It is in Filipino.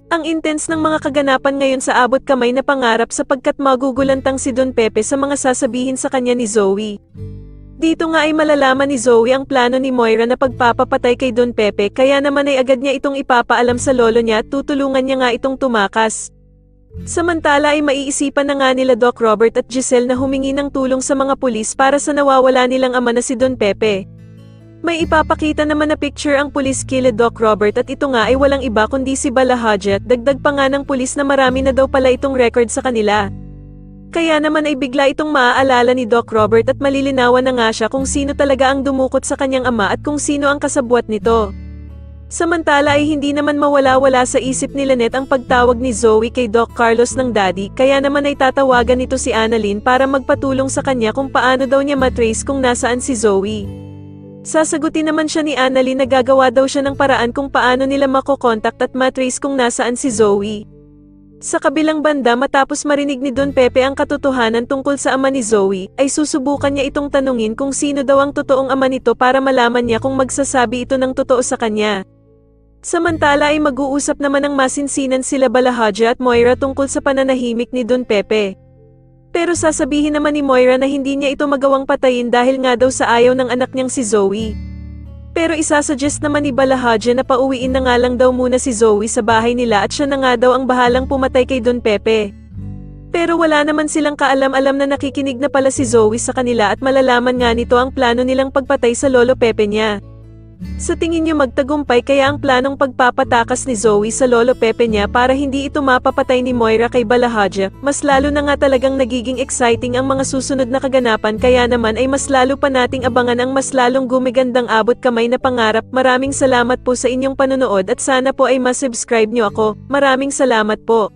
Ang intense ng mga kaganapan ngayon sa abot kamay na pangarap sapagkat magugulantang si Don Pepe sa mga sasabihin sa kanya ni Zoe. Dito nga ay malalaman ni Zoe ang plano ni Moira na pagpapapatay kay Don Pepe kaya naman ay agad niya itong ipapaalam sa lolo niya at tutulungan niya nga itong tumakas. Samantala ay maiisipan na nga nila Doc Robert at Giselle na humingi ng tulong sa mga pulis para sa nawawala nilang ama na si Don Pepe. May ipapakita naman na picture ang pulis kila Doc Robert at ito nga ay walang iba kundi si Bala Hadji at dagdag pa nga ng pulis na marami na daw pala itong record sa kanila. Kaya naman ay bigla itong maaalala ni Doc Robert at malilinawan na nga siya kung sino talaga ang dumukot sa kanyang ama at kung sino ang kasabwat nito. Samantala ay hindi naman mawala-wala sa isip ni Lynette ang pagtawag ni Zoe kay Doc Carlos ng daddy kaya naman ay tatawagan nito si Annalyn para magpatulong sa kanya kung paano daw niya matrace kung nasaan si Zoe. Sasagutin naman siya ni Annalyn na gagawa daw siya ng paraan kung paano nila makokontak at matrace kung nasaan si Zoe. Sa kabilang banda matapos marinig ni Don Pepe ang katotohanan tungkol sa ama ni Zoe, ay susubukan niya itong tanungin kung sino daw ang totoong ama nito para malaman niya kung magsasabi ito ng totoo sa kanya. Samantala ay mag-uusap naman ng masinsinan sila Bala Hadji at Moira tungkol sa pananahimik ni Don Pepe. Pero sasabihin naman ni Moira na hindi niya ito magawang patayin dahil nga daw sa ayaw ng anak niyang si Zoe. Pero isasuggest naman ni Bala Hadji na pauwiin na nga lang daw muna si Zoe sa bahay nila at siya na nga daw ang bahalang pumatay kay Don Pepe. Pero wala naman silang kaalam-alam na nakikinig na pala si Zoe sa kanila at malalaman nga nito ang plano nilang pagpatay sa lolo Pepe niya. Sa tingin niyo magtagumpay kaya ang planong pagpapatakas ni Zoe sa lolo Pepe niya para hindi ito mapapatay ni Moira kay Bala Hadji, mas lalo na nga talagang nagiging exciting ang mga susunod na kaganapan kaya naman ay mas lalo pa nating abangan ang mas lalong gumigandang abot kamay na pangarap. Maraming salamat po sa inyong panonood at sana po ay masubscribe niyo ako. Maraming salamat po.